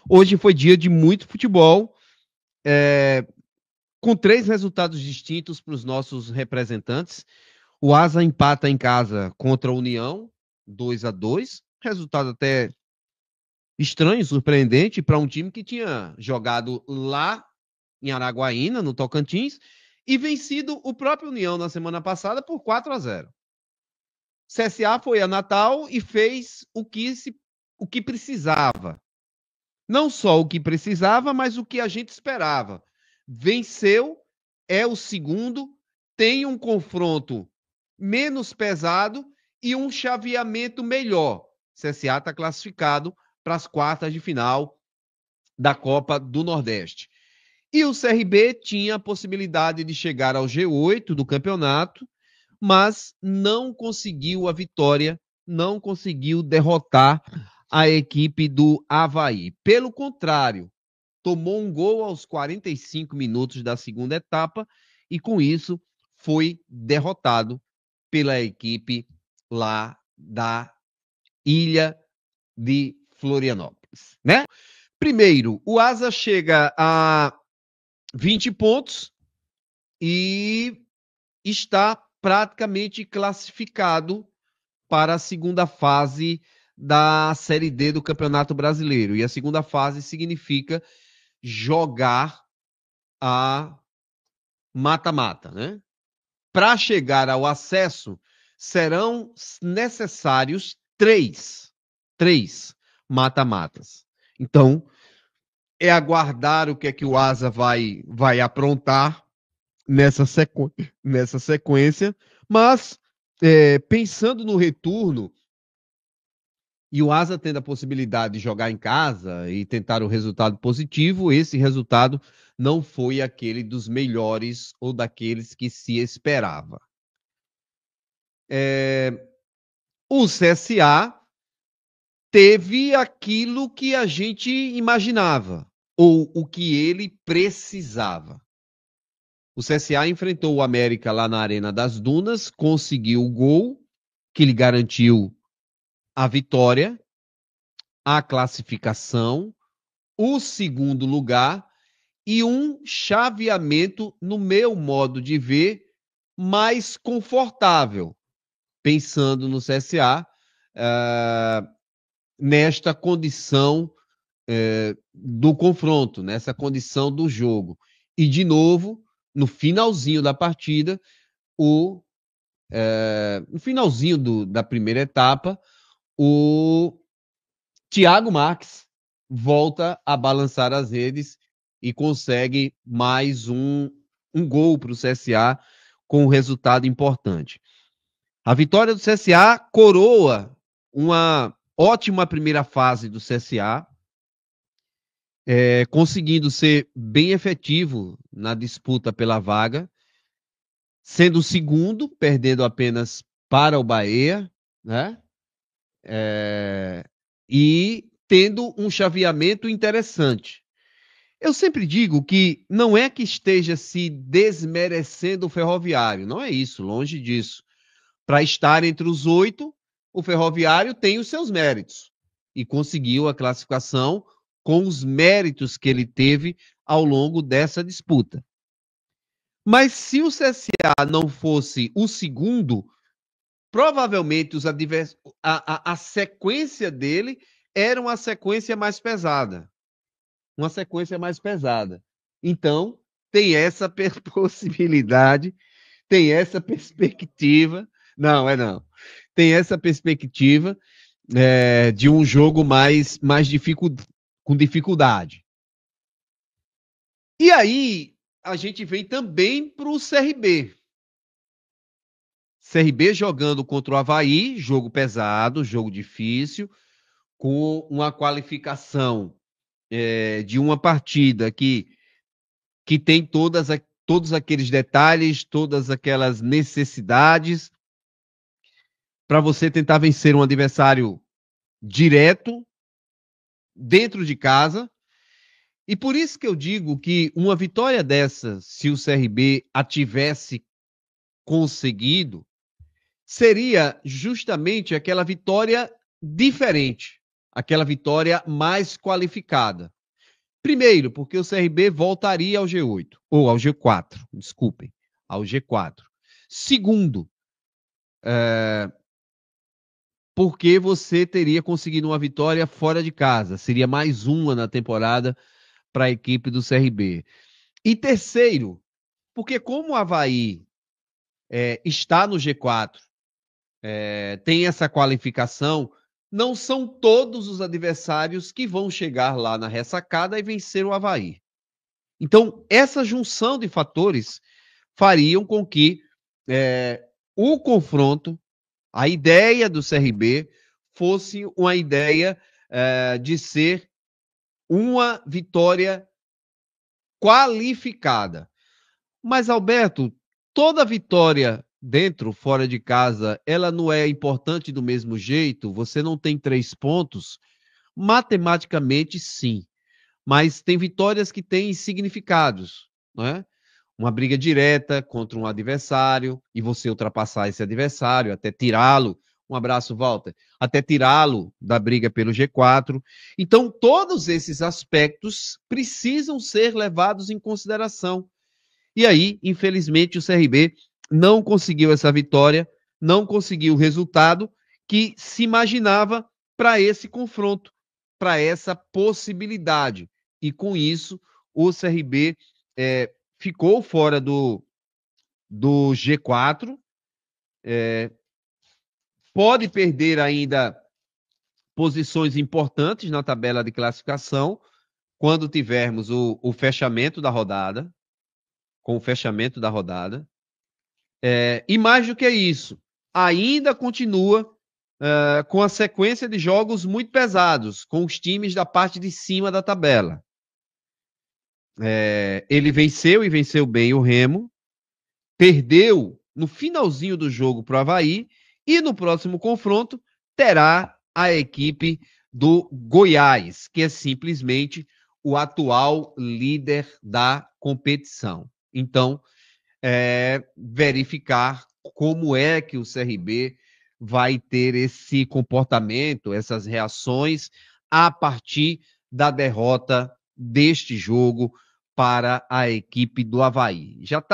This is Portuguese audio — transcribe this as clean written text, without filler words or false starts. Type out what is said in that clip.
Hoje foi dia de muito futebol, com 3 resultados distintos para os nossos representantes. O Asa empata em casa contra a União, 2-2. Resultado até estranho, surpreendente para um time que tinha jogado lá em Araguaína, no Tocantins, e vencido o próprio União na semana passada por 4-0. CSA foi a Natal e fez o que precisava. Não só o que precisava, mas o que a gente esperava. Venceu, é o segundo, tem um confronto menos pesado e um chaveamento melhor. CSA está classificado para as quartas de final da Copa do Nordeste. E o CRB tinha a possibilidade de chegar ao G8 do campeonato, mas não conseguiu a vitória, não conseguiu derrotar a equipe do Avaí. Pelo contrário, tomou um gol aos 45 minutos da segunda etapa e, com isso, foi derrotado pela equipe lá da Ilha de Florianópolis, né? Primeiro, o Asa chega a 20 pontos e está praticamente classificado para a segunda fase da Série D do Campeonato Brasileiro. E a segunda fase significa jogar a mata-mata, né? Para chegar ao acesso, serão necessários três mata-matas. Então, é aguardar o que é que o Asa vai aprontar nessa sequência, mas pensando no retorno, e o Asa tendo a possibilidade de jogar em casa e tentar o resultado positivo, esse resultado não foi aquele dos melhores ou daqueles que se esperava. O CSA teve aquilo que a gente imaginava, ou o que ele precisava. O CSA enfrentou o América lá na Arena das Dunas, conseguiu o gol que lhe garantiu a vitória, a classificação, o segundo lugar e um chaveamento, no meu modo de ver, mais confortável, pensando no CSA, nesta condição do confronto, nessa condição do jogo. E, de novo, no finalzinho da partida, no finalzinho da primeira etapa, o Thiago Marques volta a balançar as redes e consegue mais um gol para o CSA com um resultado importante. A vitória do CSA coroa uma ótima primeira fase do CSA, conseguindo ser bem efetivo na disputa pela vaga, sendo o segundo, perdendo apenas para o Bahia, né? E tendo um chaveamento interessante. Eu sempre digo que não é que esteja se desmerecendo o Ferroviário, não é isso, longe disso. Para estar entre os 8, o Ferroviário tem os seus méritos e conseguiu a classificação com os méritos que ele teve ao longo dessa disputa. Mas se o CSA não fosse o segundo, provavelmente a sequência dele era uma sequência mais pesada. Uma sequência mais pesada. Então, tem essa possibilidade, tem essa perspectiva. Não. Tem essa perspectiva de um jogo com dificuldade. E aí, a gente vem também para o CRB. CRB jogando contra o Avaí, jogo pesado, jogo difícil, com uma qualificação de uma partida que tem todos aqueles detalhes, todas aquelas necessidades para você tentar vencer um adversário direto, dentro de casa. E por isso que eu digo que uma vitória dessa, se o CRB a tivesse conseguido, seria justamente aquela vitória diferente. aquela vitória mais qualificada. Primeiro, porque o CRB voltaria ao G8, ou ao G4, desculpem, ao G4. Segundo, porque você teria conseguido uma vitória fora de casa, seria mais uma na temporada para a equipe do CRB. E terceiro, porque como o Avaí está no G4, tem essa qualificação, não são todos os adversários que vão chegar lá na ressacada e vencer o Avaí. Então, essa junção de fatores fariam com que o confronto, a ideia do CRB, fosse uma ideia de ser uma vitória qualificada. Mas, Alberto, toda vitória dentro, fora de casa, ela não é importante do mesmo jeito? Você não tem 3 pontos? Matematicamente, sim. Mas tem vitórias que têm significados, não é? Uma briga direta contra um adversário e você ultrapassar esse adversário, até tirá-lo. Um abraço, Walter. Até tirá-lo da briga pelo G4. Então, todos esses aspectos precisam ser levados em consideração. E aí, infelizmente, o CRB não conseguiu essa vitória, não conseguiu o resultado que se imaginava para esse confronto, para essa possibilidade. E com isso, o CRB ficou fora do G4, pode perder ainda posições importantes na tabela de classificação quando tivermos o fechamento da rodada, com o fechamento da rodada. E mais do que isso, ainda continua com a sequência de jogos muito pesados, com os times da parte de cima da tabela. Ele venceu e venceu bem o Remo, perdeu no finalzinho do jogo para o Avaí, e no próximo confronto terá a equipe do Goiás, que é simplesmente o atual líder da competição. Então, verificar como é que o CRB vai ter esse comportamento, essas reações, a partir da derrota deste jogo para a equipe do Avaí. Já está